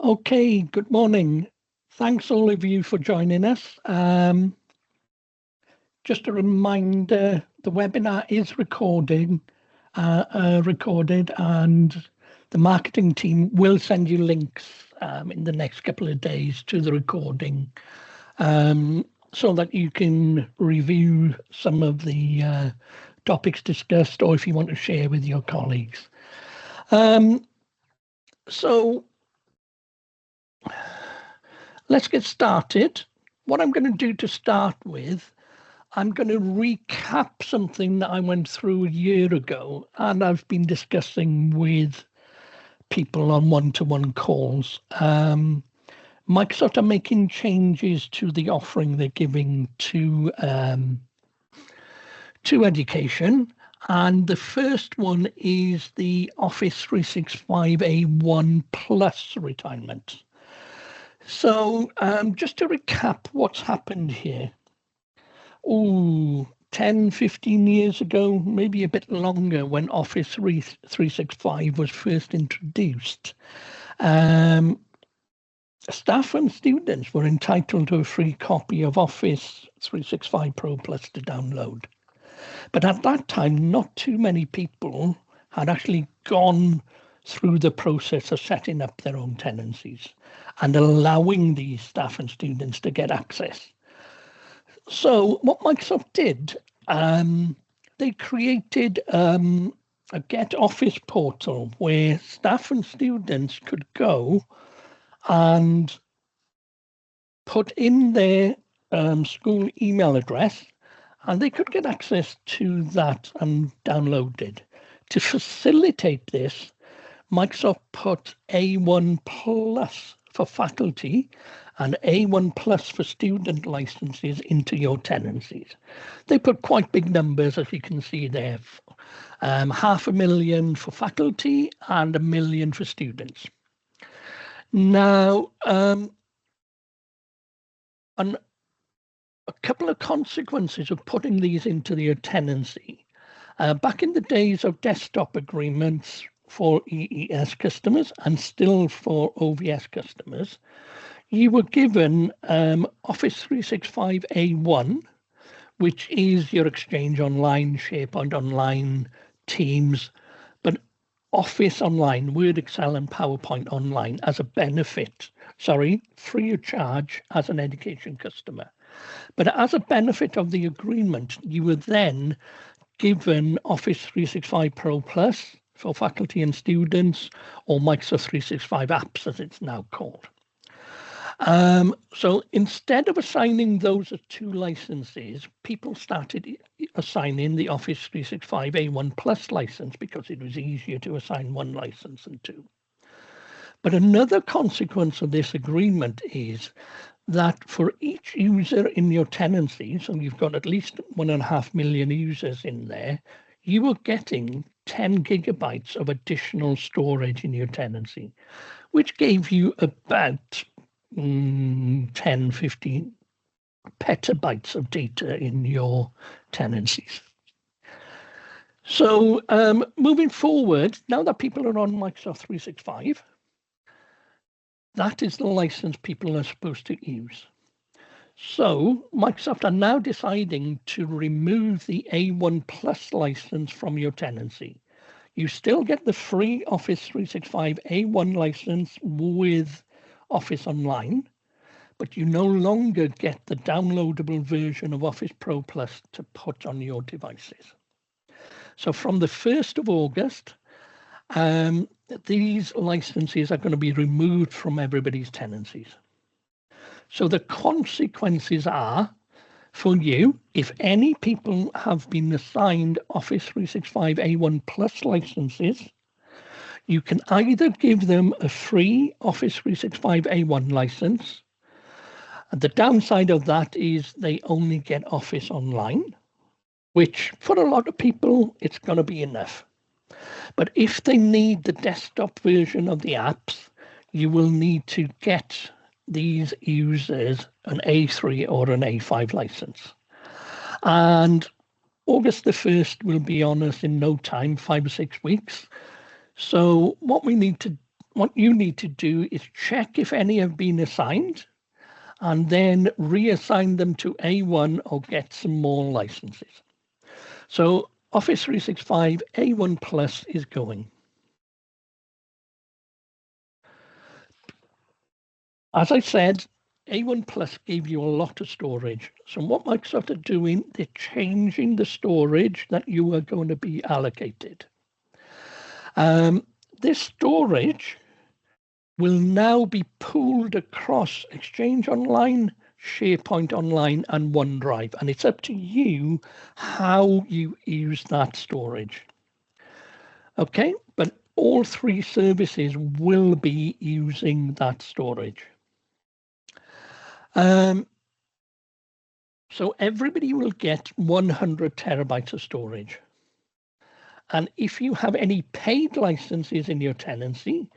Okay, good morning. Thanks all of you for joining us. Just a reminder, the webinar is recorded and the marketing team will send you links in the next couple of days to the recording so that you can review some of the topics discussed, or if you want to share with your colleagues. So let's get started. What I'm going to do to start with, I'm going to recap something that I went through a year ago and I've been discussing with people on one-to-one calls. Microsoft are making changes to the offering they're giving to education. And the first one is the Office 365 A1 Plus retirement. So just to recap what's happened here. 10, 15 years ago, maybe a bit longer, when Office 365 was first introduced, staff and students were entitled to a free copy of Office 365 Pro Plus to download. But at that time, not too many people had actually gone through the process of setting up their own tenancies and allowing these staff and students to get access. So what Microsoft did, they created a Get Office portal where staff and students could go and put in their school email address, and they could get access to that and download it. To facilitate this, Microsoft put A1 Plus for faculty and A1 Plus for student licenses into your tenancies. They put quite big numbers, as you can see there. 500,000 for faculty and 1 million for students. Now, a couple of consequences of putting these into your tenancy. Back in the days of desktop agreements for EES customers and still for OVS customers, you were given Office 365 A1, which is your Exchange Online, SharePoint Online, Teams, but Office Online, Word, Excel, and PowerPoint Online as a benefit, free of charge as an education customer. But as a benefit of the agreement, you were then given Office 365 Pro Plus for faculty and students, or Microsoft 365 Apps, as it's now called. So instead of assigning those as 2 licenses, people started assigning the Office 365 A1 Plus license because it was easier to assign 1 license than 2. But another consequence of this agreement is that for each user in your tenancy, so you've got at least 1.5 million users in there, you were getting 10 gigabytes of additional storage in your tenancy, which gave you about 10, 15 petabytes of data in your tenancies. So moving forward, now that people are on Microsoft 365, that is the license people are supposed to use. So Microsoft are now deciding to remove the A1 Plus license from your tenancy. You still get the free Office 365 A1 license with Office Online, but you no longer get the downloadable version of Office Pro Plus to put on your devices. So from the 1st of August, these licenses are going to be removed from everybody's tenancies. So the consequences are, for you, if any people have been assigned Office 365 A1 Plus licenses, you can either give them a free Office 365 A1 license. And the downside of that is they only get Office Online, which for a lot of people, it's going to be enough. But if they need the desktop version of the apps, you will need to get these users an A3 or an A5 license. And August the 1st will be on us in no time, 5 or 6 weeks. So what we need to what you need to do is check if any have been assigned and then reassign them to A1 or get some more licenses. So Office 365 A1 Plus is going. As I said, A1 Plus gave you a lot of storage. So what Microsoft are doing, they're changing the storage that you are going to be allocated. This storage will now be pooled across Exchange Online, SharePoint Online, and OneDrive. And it's up to you how you use that storage. Okay, but all three services will be using that storage. So everybody will get 100 terabytes of storage. And if you have any paid licenses in your tenancy,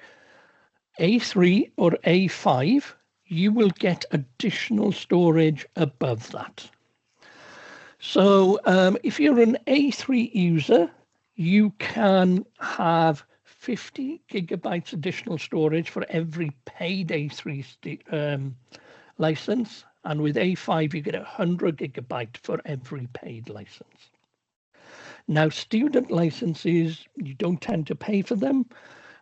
A3 or A5, you will get additional storage above that. So if you're an A3 user, you can have 50 gigabytes additional storage for every paid A3 license. And with A5, you get 100 gigabyte for every paid license. Now, student licenses, you don't tend to pay for them.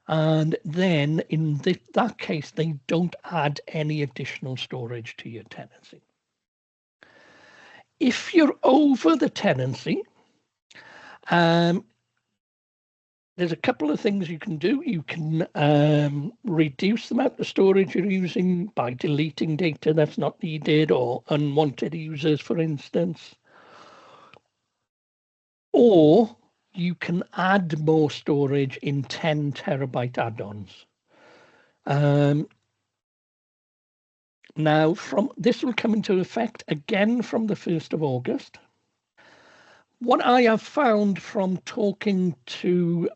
And then in that case, they don't add any additional storage to your tenancy. If you're over the tenancy, there's a couple of things you can do. You can reduce the amount of storage you're using by deleting data that's not needed or unwanted users, for instance. Or you can add more storage in 10 terabyte add-ons. Now, this will come into effect again from the 1st of August. What I have found from talking to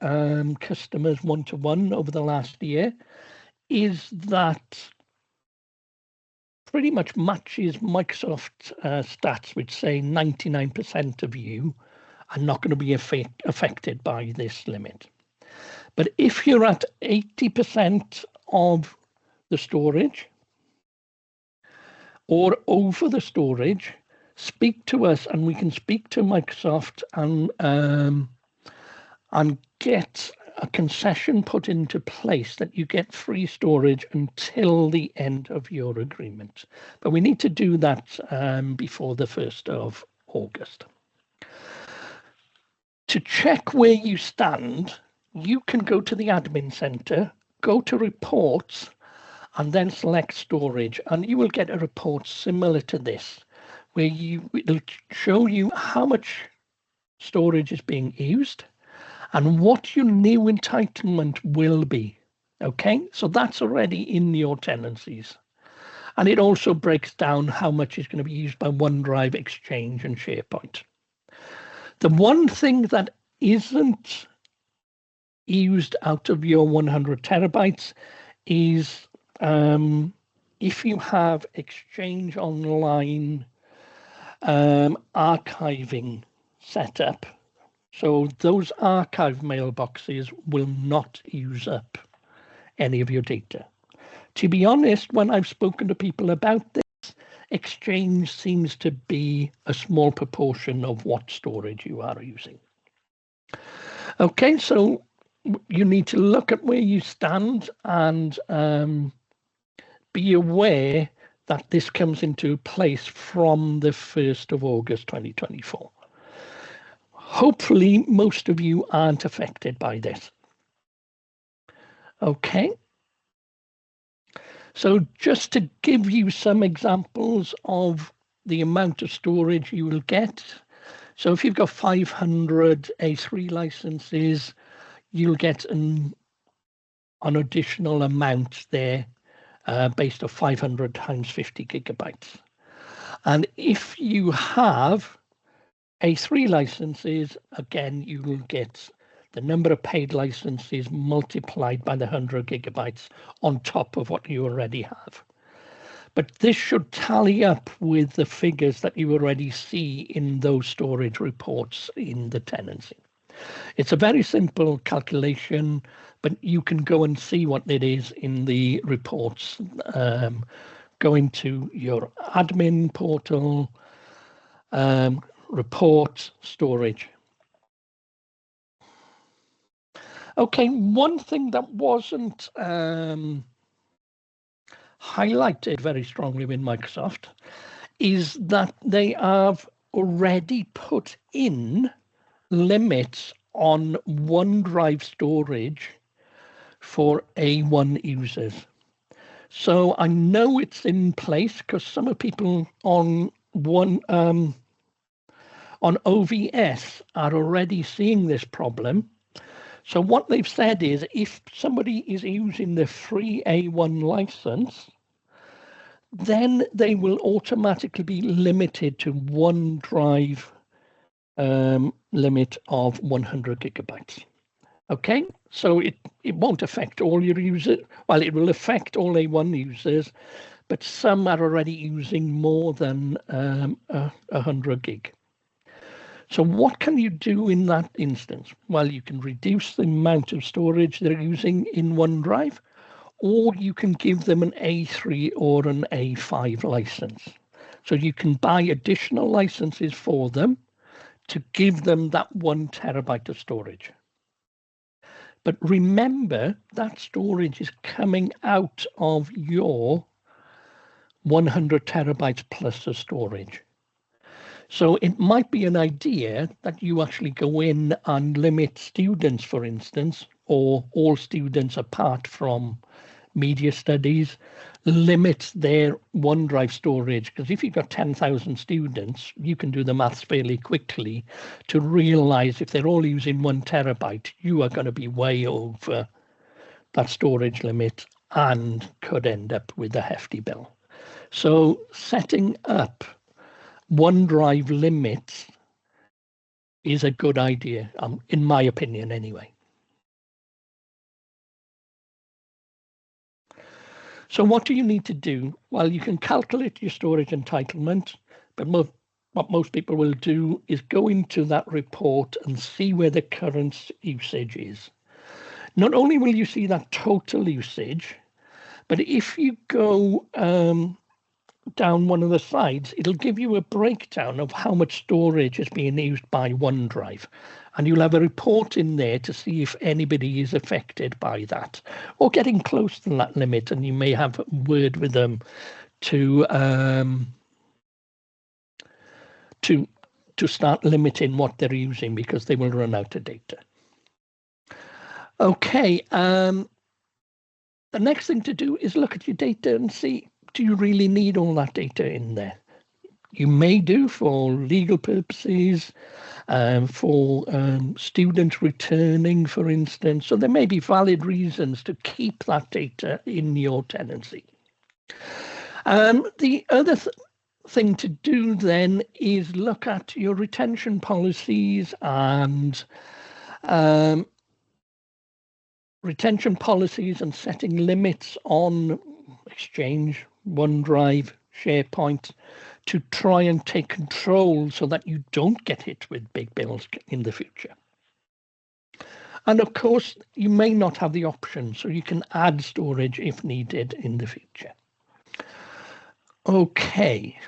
customers one-to-one over the last year is that pretty much matches Microsoft stats, which say 99% of you are not going to be affected by this limit. But if you're at 80% of the storage or over the storage, speak to us and we can speak to Microsoft and get a concession put into place that you get free storage until the end of your agreement. But we need to do that before the 1st of August. To check where you stand, you can go to the admin center, go to reports, and then select storage. And you will get a report similar to this, where it'll show you how much storage is being used and what your new entitlement will be. Okay, so that's already in your tenancies. And it also breaks down how much is going to be used by OneDrive, Exchange, and SharePoint. The one thing that isn't used out of your 100 terabytes is if you have Exchange Online archiving set up. So those archive mailboxes will not use up any of your data. To be honest, when I've spoken to people about this, Exchange seems to be a small proportion of what storage you are using. Okay, so you need to look at where you stand and be aware that this comes into place from the 1st of August 2024. Hopefully, most of you aren't affected by this. Okay. So just to give you some examples of the amount of storage you will get. So if you've got 500 A3 licenses, you'll get an additional amount there based on 500 times 50 gigabytes. And if you have A3 licenses, again, you will get the number of paid licenses multiplied by the 100 gigabytes on top of what you already have. But this should tally up with the figures that you already see in those storage reports in the tenancy. It's a very simple calculation, but you can go and see what it is in the reports. Go into your admin portal, report, storage. Okay, one thing that wasn't highlighted very strongly with Microsoft is that they have already put in limits on OneDrive storage for A1 users. So I know it's in place because some of people on OVS are already seeing this problem. So what they've said is if somebody is using the free A1 license, then they will automatically be limited to OneDrive limit of 100 gigabytes. Okay, so it won't affect all your users. Well, it will affect all A1 users, but some are already using more than 100 gig. So what can you do in that instance? Well, you can reduce the amount of storage they're using in OneDrive, or you can give them an A3 or an A5 license. So you can buy additional licenses for them to give them that 1 terabyte of storage. But remember that storage is coming out of your 100 terabytes plus of storage. So it might be an idea that you actually go in and limit students, for instance, or all students apart from media studies, limit their OneDrive storage. Because if you've got 10,000 students, you can do the maths fairly quickly to realize if they're all using 1 terabyte, you are going to be way over that storage limit and could end up with a hefty bill. So setting up OneDrive limits is a good idea, in my opinion anyway. So what do you need to do? Well, you can calculate your storage entitlement, but what most people will do is go into that report and see where the current usage is. Not only will you see that total usage, but if you go down one of the sides, it'll give you a breakdown of how much storage is being used by OneDrive. And you'll have a report in there to see if anybody is affected by that or getting close to that limit. And you may have a word with them to start limiting what they're using because they will run out of data. Okay, the next thing to do is look at your data and see, do you really need all that data in there? You may do for legal purposes, for students returning, for instance. So there may be valid reasons to keep that data in your tenancy. The other thing to do then is look at your retention policies and setting limits on Exchange, OneDrive, SharePoint to try and take control so that you don't get hit with big bills in the future. And of course, you may not have the option, so you can add storage if needed in the future. Okay.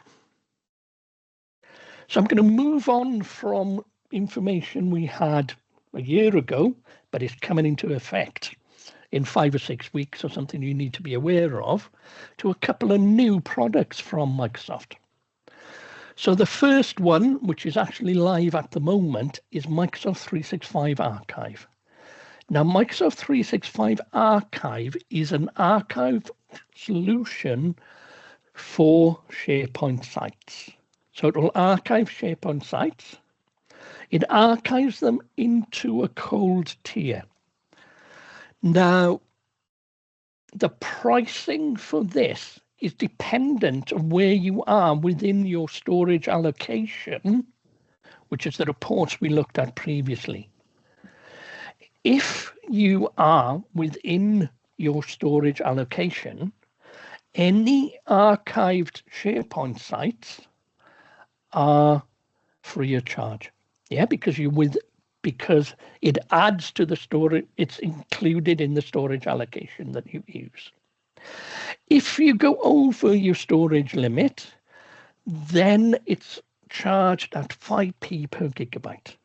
So I'm going to move on from information we had a year ago, but it's coming into effect in 5 or 6 weeks or something you need to be aware of, to a couple of new products from Microsoft. So the first one, which is actually live at the moment, is Microsoft 365 Archive. Now, Microsoft 365 Archive is an archive solution for SharePoint sites. So it will archive SharePoint sites. It archives them into a cold tier. Now, the pricing for this is dependent on where you are within your storage allocation, which is the reports we looked at previously. If you are within your storage allocation, any archived SharePoint sites are free of charge. Yeah, because you're because it adds to the storage. It's included in the storage allocation that you use. If you go over your storage limit, then it's charged at 5p per gigabyte.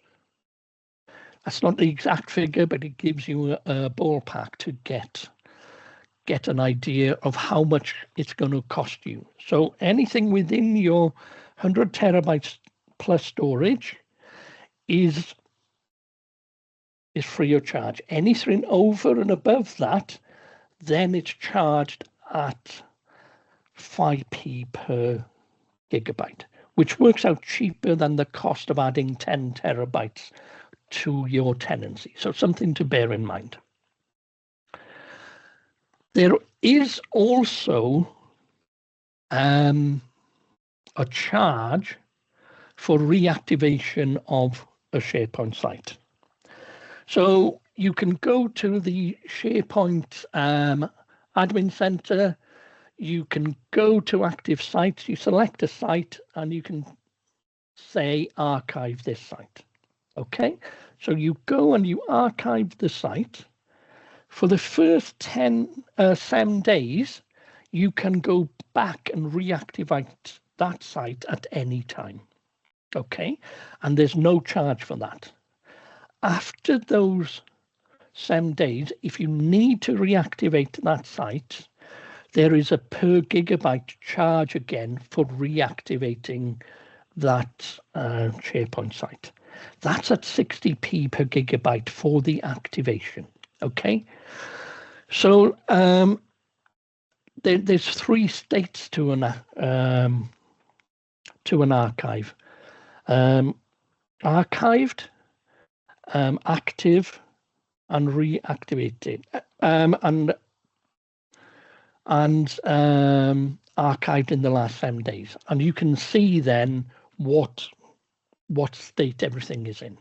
That's not the exact figure, but it gives you a ballpark to get an idea of how much it's going to cost you. So anything within your 100 terabytes plus storage is free of charge. Anything over and above that, then it's charged at 5p per gigabyte, which works out cheaper than the cost of adding 10 terabytes to your tenancy. So something to bear in mind. There is also a charge for reactivation of a SharePoint site. So you can go to the SharePoint admin center, you can go to active sites, you select a site, and you can say archive this site. Okay, so you go and you archive the site. For the first 7 days, you can go back and reactivate that site at any time. Okay, and there's no charge for that. After those 7 days, if you need to reactivate that site, there is a per gigabyte charge again for reactivating that SharePoint site. That's at 60p per gigabyte for the activation. Okay, so there's 3 states to an archive: archived, active, and reactivated, and archived in the last 7 days. And you can see then what state everything is in.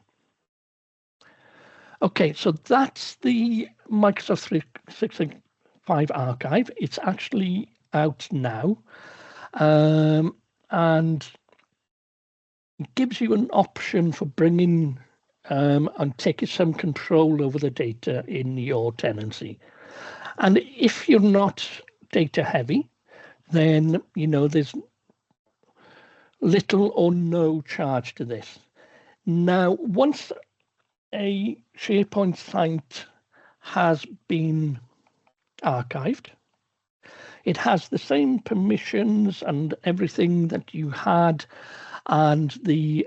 Okay, so that's the Microsoft 365 archive. It's actually out now, and it gives you an option for bringing and taking some control over the data in your tenancy. And if you're not data heavy, then there's little or no charge to this. Now, once a SharePoint site has been archived, it has the same permissions and everything that you had, and the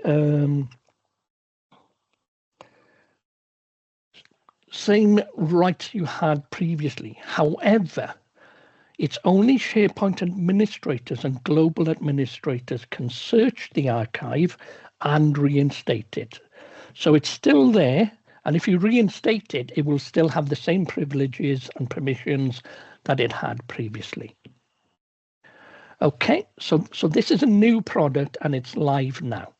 same rights you had previously. However, it's only SharePoint administrators and global administrators can search the archive and reinstate it. So it's still there, and if you reinstate it, it will still have the same privileges and permissions that it had previously. Okay, so this is a new product and it's live now.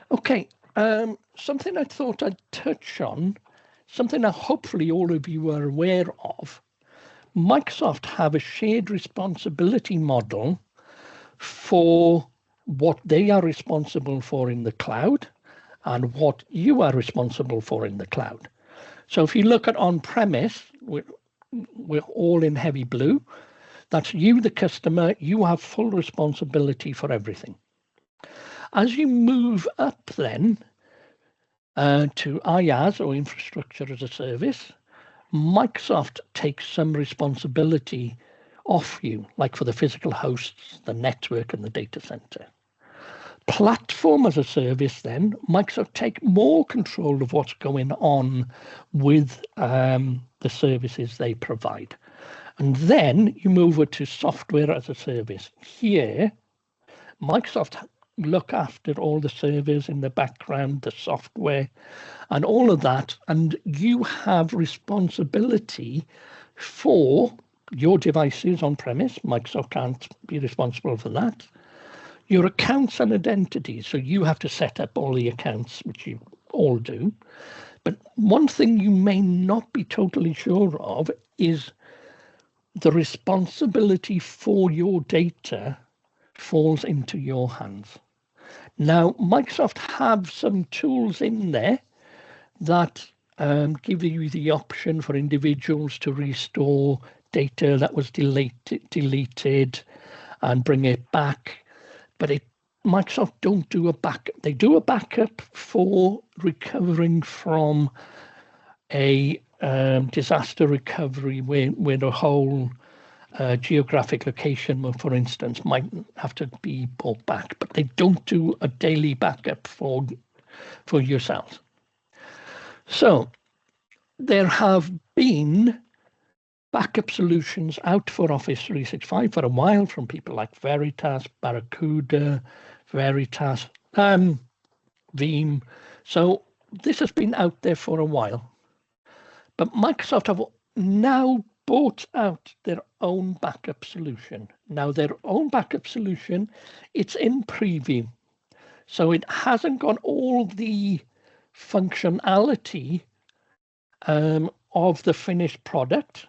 Okay, something I thought I'd touch on, something that hopefully all of you are aware of. Microsoft have a shared responsibility model for what they are responsible for in the cloud and what you are responsible for in the cloud. So if you look at on-premise, we're all in heavy blue. That's you, the customer. You have full responsibility for everything. As you move up then to IaaS, or infrastructure as a service, Microsoft takes some responsibility off you, like for the physical hosts, the network, and the data center. Platform as a service, then, Microsoft take more control of what's going on with the services they provide. And then you move over to software as a service. Here, Microsoft look after all the servers in the background, the software, and all of that. And you have responsibility for your devices on premise. Microsoft can't be responsible for that. Your accounts and identities. So you have to set up all the accounts, which you all do. But one thing you may not be totally sure of is the responsibility for your data falls into your hands. Now, Microsoft have some tools in there that give you the option for individuals to restore data that was deleted and bring it back. But Microsoft don't do a backup. They do a backup for recovering from a disaster recovery where the whole geographic location, for instance, might have to be brought back, but they don't do a daily backup for yourselves. So there have been backup solutions out for Office 365 for a while from people like Veritas, Barracuda, Veritas, Veeam. So this has been out there for a while. But Microsoft have now bought out their own backup solution. Now, their own backup solution, it's in preview. So it hasn't got all the functionality of the finished product,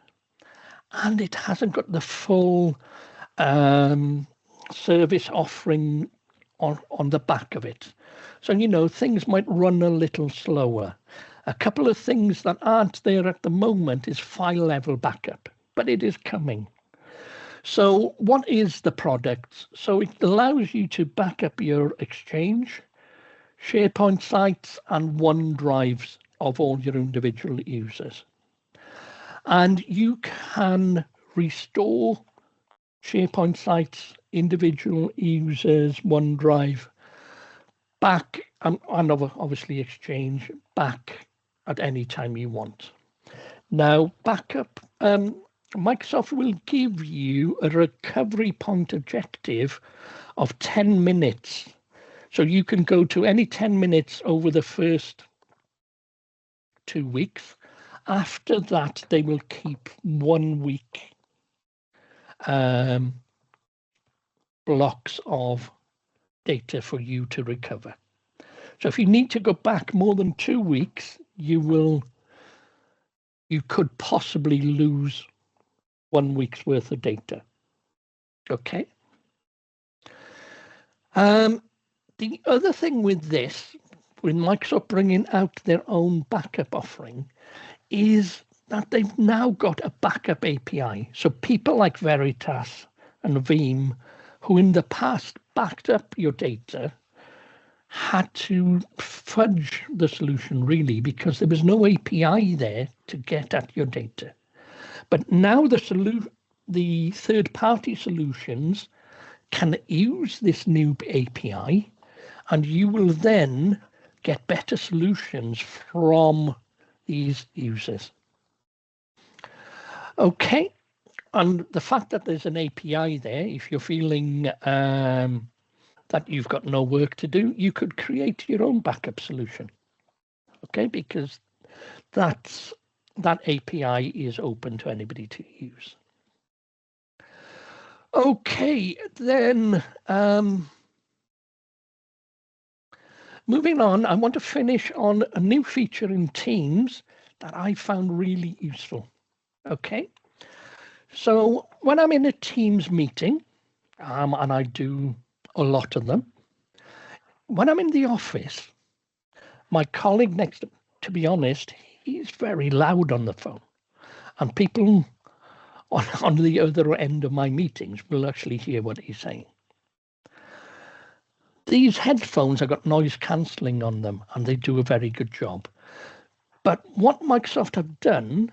and it hasn't got the full service offering on the back of it. So, things might run a little slower. A couple of things that aren't there at the moment is file level backup, but it is coming. So what is the product? So it allows you to back up your Exchange, SharePoint sites, and OneDrives of all your individual users. And you can restore SharePoint sites, individual users, OneDrive, back, and obviously Exchange, back at any time you want. Now, backup, Microsoft will give you a recovery point objective of 10 minutes. So you can go to any 10 minutes over the first 2 weeks. After that, they will keep 1 week blocks of data for you to recover. So if you need to go back more than 2 weeks, you could possibly lose 1 week's worth of data. Okay. The other thing with this, with Microsoft bringing out their own backup offering, is that they've now got a backup API. So people like Veritas and Veeam, who in the past backed up your data, had to fudge the solution really because there was no API there to get at your data. But now the third-party solutions can use this new API, and you will then get better solutions from these users. Okay, and the fact that there's an API there, if you're feeling that you've got no work to do, you could create your own backup solution. Okay, because that API is open to anybody to use. Okay, then moving on, I want to finish on a new feature in Teams that I found really useful. Okay, so when I'm in a Teams meeting, and I do a lot of them, when I'm in the office, my colleague next to be honest, he's very loud on the phone, and people on the other end of my meetings will actually hear what he's saying. These headphones have got noise cancelling on them, and they do a very good job. But what Microsoft have done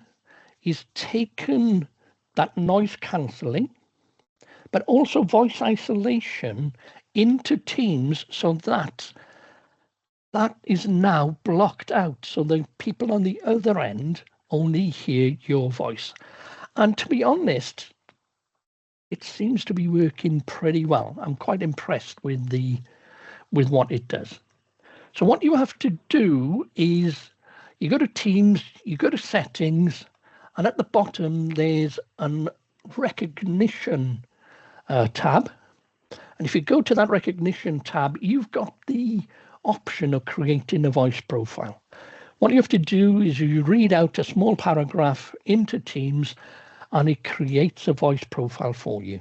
is taken that noise cancelling, but also voice isolation into Teams, so that is now blocked out, so the people on the other end only hear your voice. And to be honest, it seems to be working pretty well. I'm quite impressed with what it does. So what you have to do is you go to Teams, you go to Settings, and at the bottom there's a recognition tab. And if you go to that recognition tab, you've got the option of creating a voice profile. What you have to do is you read out a small paragraph into Teams, and it creates a voice profile for you.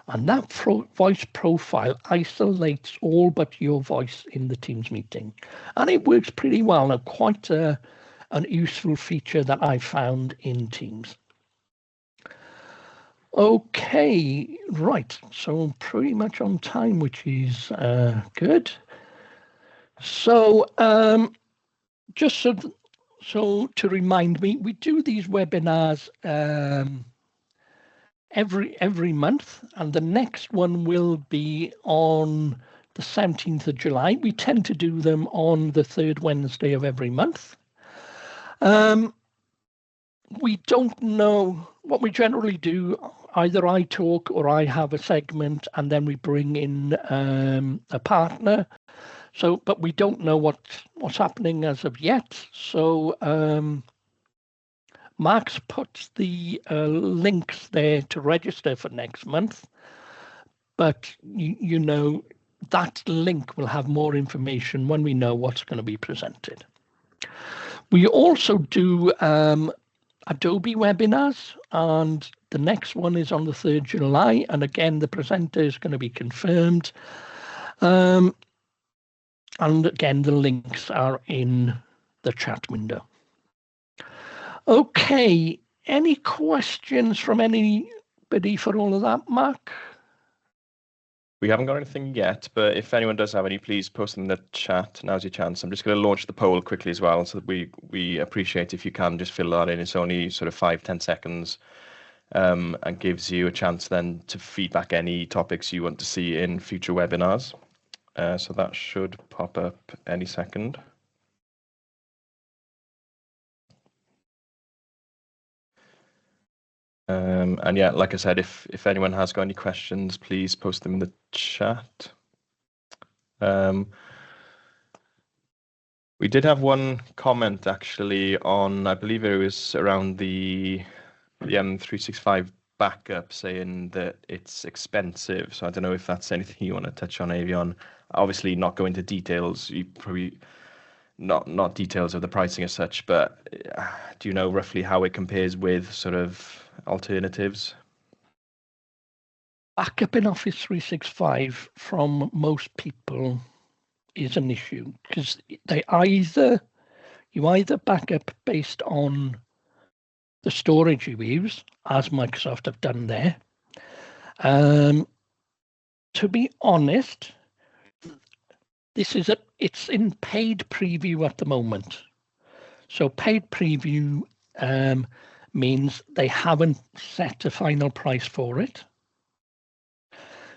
And that voice profile isolates all but your voice in the Teams meeting. And it works pretty well. And quite an useful feature that I found in Teams. Okay, right. So pretty much on time, which is good. So just so to remind me, we do these webinars every month, and the next one will be on the 17th of July. We tend to do them on the third Wednesday of every month. We don't know what we generally do. Either I talk or I have a segment, and then we bring in a partner. So, but we don't know what's happening as of yet. So Mark's put the links there to register for next month. But you know, that link will have more information when we know what's going to be presented. We also do Adobe webinars, and the next one is on the 3rd July. And again, the presenter is going to be confirmed. And again, the links are in the chat window. Okay, any questions from anybody for all of that, Mark? We haven't got anything yet, but if anyone does have any, please post them in the chat. Now's your chance. I'm just going to launch the poll quickly as well, so that we appreciate if you can just fill that in. It's only sort of 5-10 seconds, and gives you a chance then to feedback any topics you want to see in future webinars. So that should pop up any second. And yeah, like I said, if anyone has got any questions, please post them in the chat. We did have one comment actually on, I believe it was around the M365 backup, saying that it's expensive. So I don't know if that's anything you want to touch on, Eifion. Obviously not go into details. You probably not details of the pricing as such, but do you know roughly how it compares with sort of alternatives? Backup in Office 365 from most people is an issue, because you either backup based on the storage you use, as Microsoft have done there. To be honest, it's in paid preview at the moment. So paid preview means they haven't set a final price for it.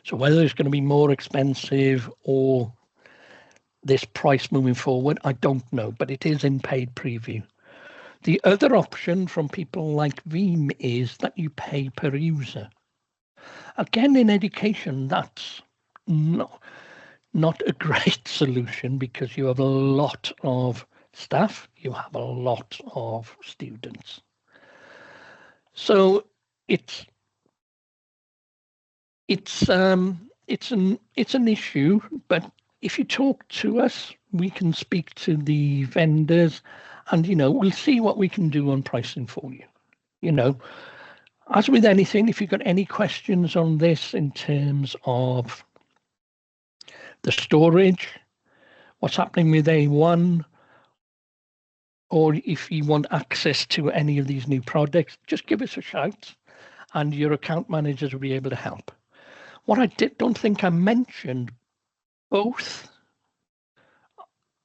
So whether it's going to be more expensive or this price moving forward, I don't know, but it is in paid preview. The other option from people like Veeam is that you pay per user. Again, in education, that's not a great solution, because you have a lot of staff, you have a lot of students. So it's an issue, but if you talk to us, we can speak to the vendors, and we'll see what we can do on pricing for you. As with anything, if you've got any questions on this in terms of the storage, what's happening with A1, or if you want access to any of these new products, just give us a shout and your account managers will be able to help. What I don't think I mentioned, both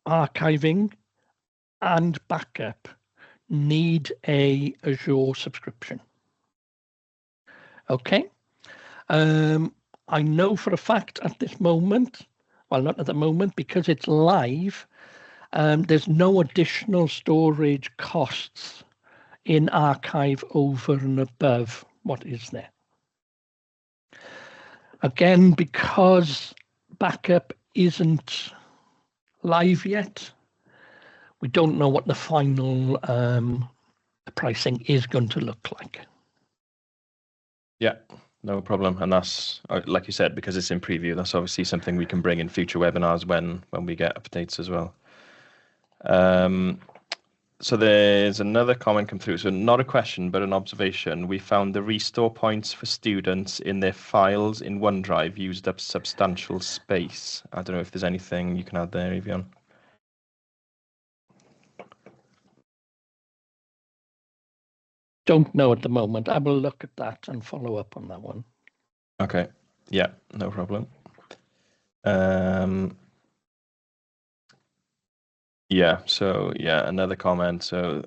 archiving and backup need a Azure subscription. Okay. I know for a fact at this moment, well, not at the moment, because it's live, there's no additional storage costs in archive over and above what is there. Again, because backup isn't live yet, we don't know what the final pricing is going to look like. Yeah, no problem. And that's, like you said, because it's in preview, that's obviously something we can bring in future webinars when we get updates as well. So there's another comment come through. So not a question, but an observation. We found the restore points for students in their files in OneDrive used up substantial space. I don't know if there's anything you can add there, Eifion. Don't know at the moment. I will look at that and follow up on that one. Okay. Yeah, no problem. Yeah, so yeah, another comment. So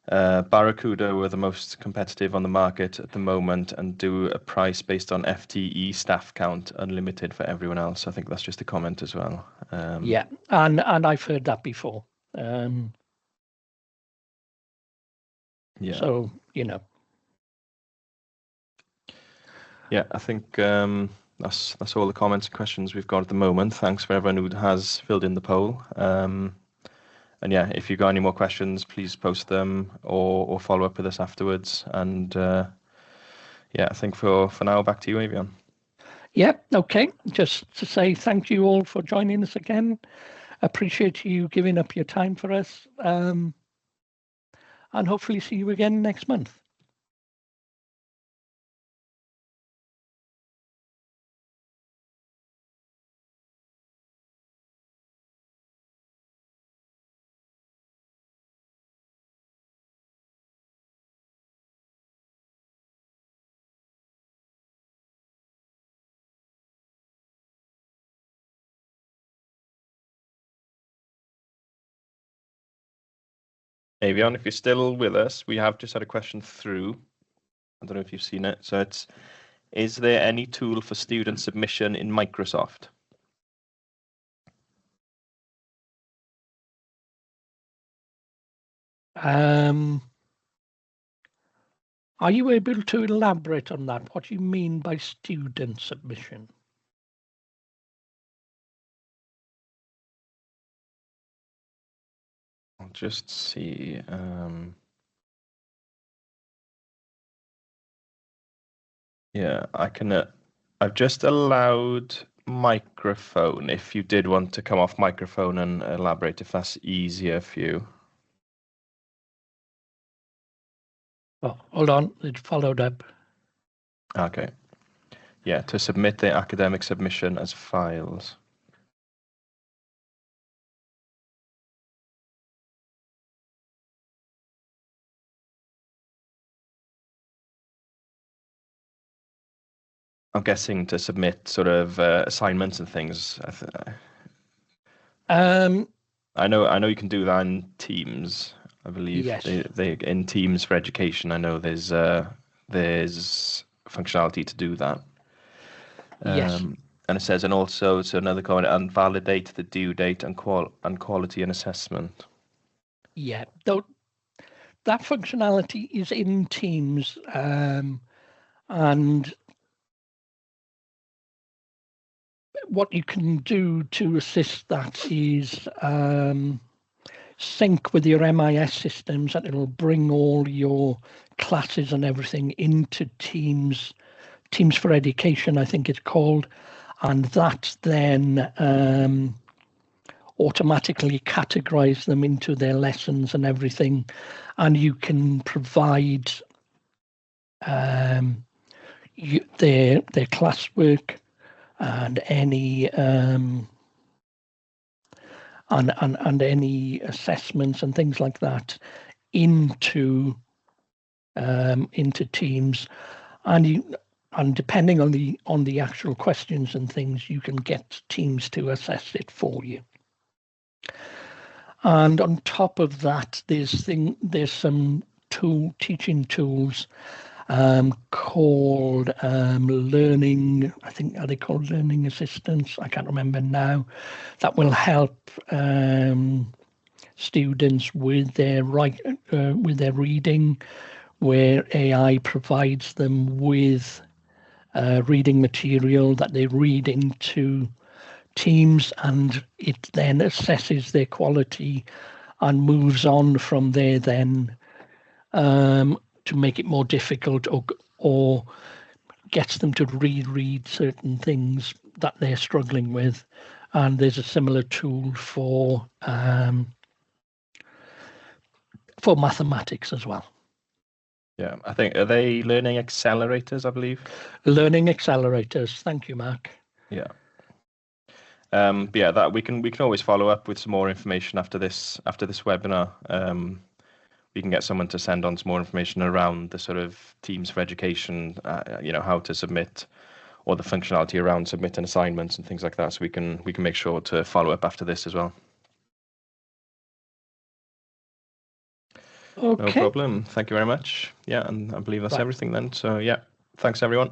Barracuda were the most competitive on the market at the moment and do a price based on FTE staff count, unlimited for everyone else. I think that's just a comment as well. Yeah, and I've heard that before. Yeah. So, you know. Yeah, I think that's all the comments and questions we've got at the moment. Thanks for everyone who has filled in the poll. And yeah, if you've got any more questions, please post them or follow up with us afterwards. And yeah, I think for now, back to you, Eifion. Yeah, okay. Just to say thank you all for joining us again. Appreciate you giving up your time for us. And hopefully see you again next month. Eifion, if you're still with us, we have just had a question through. I don't know if you've seen it. So it's, is there any tool for student submission in Microsoft? Are you able to elaborate on that? What do you mean by student submission? I'll just see. Yeah, I can. I've just allowed microphone. If you did want to come off microphone and elaborate, if that's easier for you. Oh, hold on. It followed up. Okay. Yeah, to submit the academic submission as files. I'm guessing to submit sort of assignments and things. I know you can do that in Teams. I believe Yes. they in Teams for education. I know there's functionality to do that. Yes. And it says, and also, so another comment, and validate the due date and quality and assessment. Yeah, though that functionality is in Teams, and what you can do to assist that is sync with your MIS systems, and it'll bring all your classes and everything into Teams for Education, I think it's called, and that then automatically categorize them into their lessons and everything, and you can provide their classwork and any and any assessments and things like that into Teams, and depending on the actual questions and things, you can get Teams to assess it for you. And on top of that, there's some teaching tools called learning. I think, are they called learning assistants? I can't remember now. That will help students with their reading, where AI provides them with reading material that they read into Teams, and it then assesses their quality and moves on from there then to make it more difficult, or gets them to reread certain things that they're struggling with. And there's a similar tool for for mathematics as well. Yeah, I think, are they learning accelerators, I believe? Learning accelerators. Thank you, Mark. Yeah. But yeah, that we can always follow up with some more information after this webinar. We can get someone to send on some more information around the sort of Teams for Education, how to submit, or the functionality around submitting assignments and things like that. So we can make sure to follow up after this as well. Okay. No problem. Thank you very much. Yeah, and I believe that's everything then. So yeah, thanks everyone.